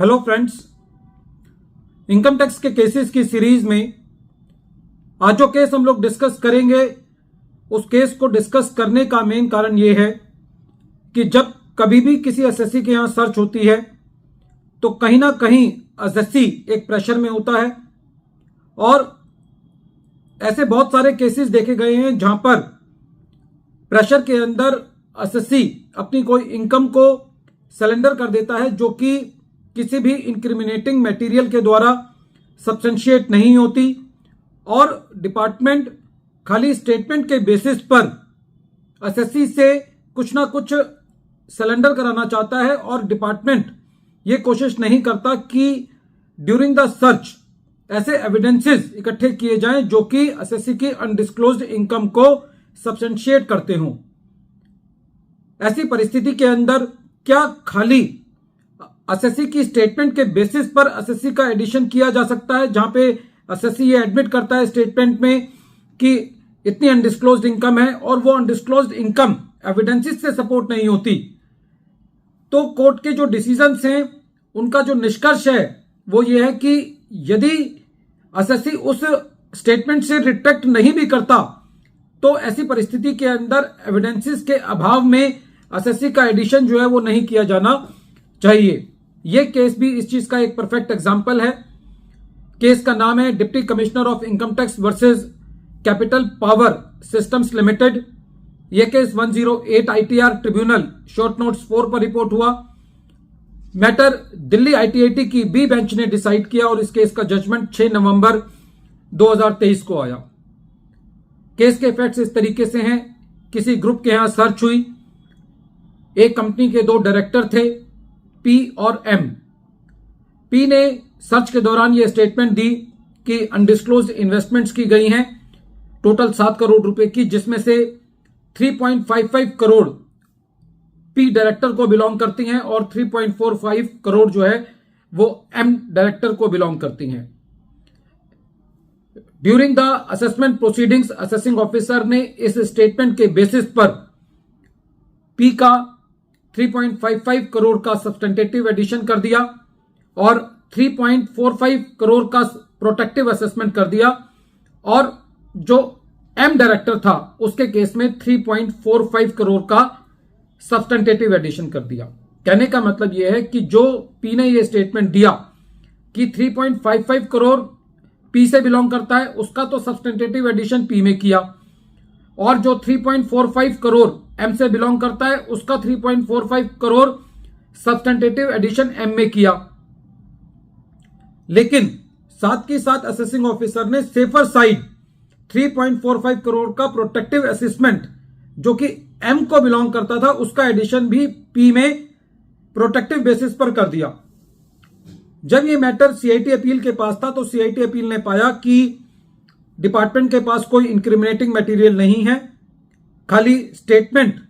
Hello friends, income tax के cases की series में आज जो केस हम लोग डिस्कस करेंगे उस केस को डिस्कस करने का मेन कारण यह है कि जब कभी भी किसी एसएससी के यहां सर्च होती है तो कहीं ना कहीं एसएससी एक प्रेशर में होता है और ऐसे बहुत सारे केसेस देखे गए हैं जहां पर प्रेशर के अंदर एसएससी अपनी कोई इनकम को सरेंडर कर देता है जो कि किसी भी इंक्रिमिनेटिंग मटेरियल के द्वारा सब्सटेंशिएट नहीं होती और डिपार्टमेंट खाली स्टेटमेंट के बेसिस पर एसएससी से कुछ ना कुछ सरेंडर कराना चाहता है और डिपार्टमेंट ये कोशिश नहीं करता कि ड्यूरिंग द सर्च ऐसे एविडेंसेस इकट्ठे किए जाएं जो कि एसएससी की अनडिस्क्लोज्ड इनकम को सब्सटेंशिएट करते हों। ऐसी परिस्थिति के अंदर क्या खाली एसएससी की स्टेटमेंट के बेसिस पर एसएससी का एडिशन किया जा सकता है, जहां पे एसएससी ये एडमिट करता है स्टेटमेंट में कि इतनी अनडिस्क्लोज्ड इनकम है और वो अनडिस्क्लोज्ड इनकम एविडेंसेस से सपोर्ट नहीं होती, तो कोर्ट के जो डिसीजंस हैं उनका जो निष्कर्ष है वो ये है कि यदि एसएससी उस स्टेटमेंट से रिट्रैक्ट नहीं भी करता तो ऐसी परिस्थिति के अंदर एविडेंसेस के अभाव में एसएससी का एडिशन जो है वो नहीं किया जाना चाहिए। यह केस भी इस चीज का एक परफेक्ट एग्जांपल है। केस का नाम है deputy commissioner of income tax versus capital power systems limited. यह case 108 ITR tribunal short notes 4 पर रिपोर्ट हुआ। मैटर दिल्ली आईटीआईटी की बी बेंच ने डिसाइड किया और इस केस का जजमेंट 6 नवंबर 2023 को आया। केस के फैक्ट्स इस तरीके से हैं, किसी ग्रुप के यहां सर्च हुई, एक कंपनी के 2 डायरेक्टर थे पी और एम। पी ने सर्च के दौरान यह स्टेटमेंट दी कि अनडिस्क्लोज्ड इन्वेस्टमेंट्स की गई हैं टोटल 7 करोड़ रुपए की, जिसमें से 3.55 करोड़ पी डायरेक्टर को बिलोंग करती हैं और 3.45 करोड़ जो है वो एम डायरेक्टर को बिलोंग करती हैं। During the assessment proceedings assessing officer ने इस स्टेटमेंट के बेसिस पर पी का 3.55 करोड़ का सब्सटेंटेटिव एडिशन कर दिया और 3.45 करोड़ का प्रोटेक्टिव असेसमेंट कर दिया और जो एम डायरेक्टर था उसके केस में 3.45 करोड़ का सब्सटेंटेटिव एडिशन कर दिया। कहने का मतलब यह है कि जो पी ने यह स्टेटमेंट दिया कि 3.55 करोड़ पी से बिलोंग करता है उसका तो सब्सटेंटेटिव एडिशन पी में किया और जो 3.45 करोड़ एम से बिलोंग करता है उसका 3.45 करोड़ सब्सटेंटेटिव एडिशन एम में किया। लेकिन साथ के साथ असेसिंग ऑफिसर ने सेफर साइड 3.45 करोड़ का प्रोटेक्टिव असेसमेंट जो कि एम को बिलोंग करता था उसका एडिशन भी पी में प्रोटेक्टिव बेसिस पर कर दिया। जब यह मैटर सीआईटी अपील के पास था तो सीआईटी अपील ने पाया कि डिपार्टमेंट के पास कोई इंक्रिमिनेटिंग मटेरियल नहीं है, खाली स्टेटमेंट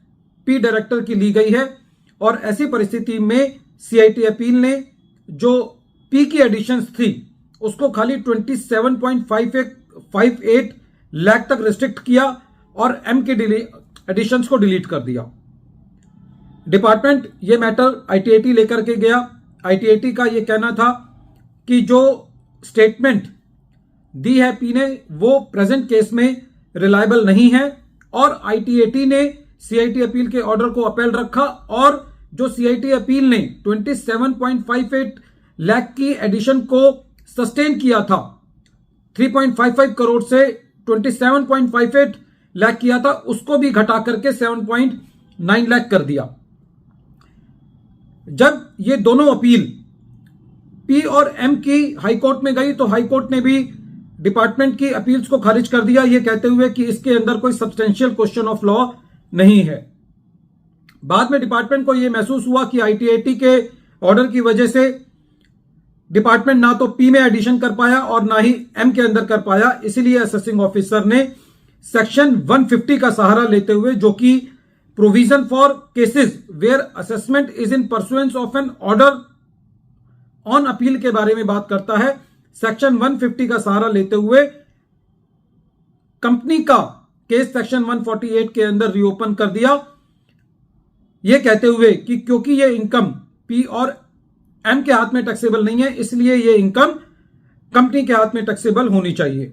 पी डायरेक्टर की ली गई है और ऐसी परिस्थिति में सीआईटी अपील ने जो पी की एडिशंस थी उसको खाली 27.58 लाख तक रिस्ट्रिक्ट किया और एम के एडिशंस को डिलीट कर दिया। डिपार्टमेंट ये मैटर आईटीआईटी लेकर के गया। आईटीआईटी का ये कहना था कि जो स्टेटमेंट दी है पी ने वो प्रेजेंट केस में रिलायबल नहीं है और आईटीआईटी ने सीआईटी अपील के ऑर्डर को अपील रखा और जो सीआईटी अपील ने 27.58 लाख की एडिशन को सस्टेन किया था, 3.55 करोड़ से 27.58 लाख किया था, उसको भी घटा करके 7.9 लाख कर दिया। जब ये दोनों अपील पी और एम की हाईकोर्ट में गई तो हाईकोर्ट ने भी डिपार्टमेंट की अपील्स को खारिज कर दिया, यह कहते हुए कि इसके अंदर कोई सब्सटेंशियल क्वेश्चन ऑफ लॉ नहीं है। बाद में डिपार्टमेंट को यह महसूस हुआ कि आईटीआईटी के ऑर्डर की वजह से डिपार्टमेंट ना तो पी में एडिशन कर पाया और ना ही एम के अंदर कर पाया, इसीलिए असेसिंग ऑफिसर ने सेक्शन 150 का सहारा लेते हुए, जो कि provision for cases where assessment is in pursuance of an order on appeal के बारे में बात करता है, सेक्शन 150 का सहारा लेते हुए कंपनी का केस सेक्शन 148 के अंदर रीओपन कर दिया, यह कहते हुए कि क्योंकि यह इनकम पी और एम के हाथ में टैक्सेबल नहीं है, इसलिए ये इनकम कंपनी के हाथ में टैक्सेबल होनी चाहिए।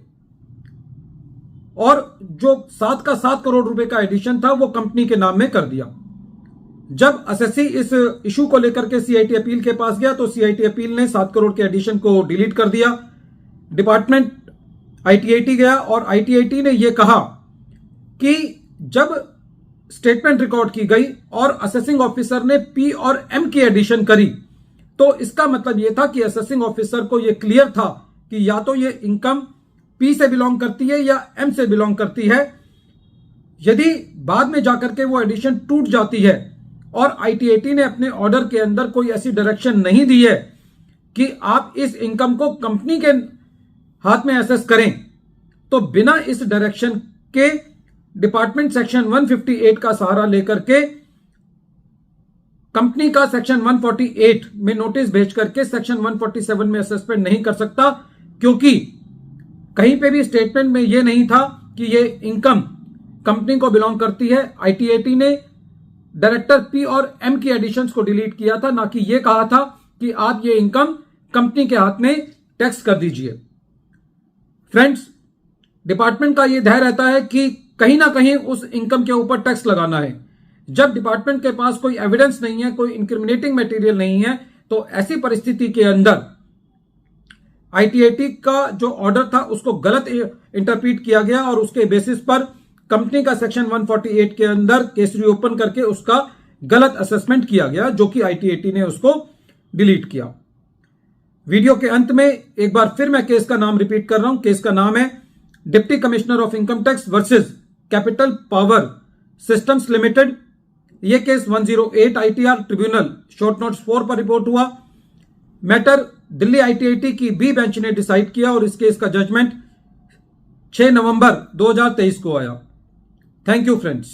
और जो 7 का 7 करोड़ रुपए का एडिशन था वो कंपनी के नाम में कर दिया। जब एसएससी इस इशू को लेकर के सीआईटी अपील के पास गया तो सीआईटी अपील ने 7 करोड़ के एडिशन को डिलीट कर दिया। डिपार्टमेंट आईटीआईटी गया और आईटीआईटी ने यह कहा कि जब स्टेटमेंट रिकॉर्ड की गई और असेसिंग ऑफिसर ने पी और एम की एडिशन करी तो इसका मतलब यह था कि असेसिंग ऑफिसर को यह क्लियर था कि या तो यह इनकम पी से बिलोंग करती है या एम से बिलोंग करती है। यदि बाद में जाकर के वो एडिशन टूट जाती है और आईटीआईटी ने अपने ऑर्डर के अंदर कोई ऐसी डायरेक्शन नहीं दी है कि आप इस इनकम को कंपनी के हाथ में एसेस करें, तो बिना इस डायरेक्शन के डिपार्टमेंट सेक्शन 158 का सहारा लेकर के कंपनी का सेक्शन 148 में नोटिस भेज करके सेक्शन 147 में असेसमेंट नहीं कर सकता, क्योंकि कहीं पे भी स्टेटमेंट में यह नहीं था कि यह इनकम कंपनी को बिलोंग करती है। आईटीआईटी ने डायरेक्टर पी और एम की एडिशंस को डिलीट किया था, ना कि यह कहा था कि आप ये इनकम कंपनी के हाथ में टैक्स कर दीजिए। फ्रेंड्स, डिपार्टमेंट का यह ध्येय रहता है कि कहीं ना कहीं उस इनकम के ऊपर टैक्स लगाना है। जब डिपार्टमेंट के पास कोई एविडेंस नहीं है, कोई इंक्रिमिनेटिंग मटेरियल नहीं है, तो ऐसी परिस्थिति के अंदर आईटीआईटी का जो ऑर्डर था उसको गलत इंटरप्रीट किया गया और उसके बेसिस पर कंपनी का सेक्शन 148 के अंदर केस रीओपन करके उसका गलत असेसमेंट किया गया, जो कि आईटीआईटी ने उसको डिलीट किया। वीडियो के अंत में एक बार फिर मैं केस का नाम रिपीट कर रहा हूं। केस का नाम है deputy commissioner of income tax versus capital power systems limited. यह case 108 ITR tribunal short notes 4 पर रिपोर्ट हुआ। मैटर दिल्ली आईटीआईटी की बी बेंच ने डिसाइड किया और इस केस का जजमेंट 6 नवंबर 2023 को आया। Thank you friends.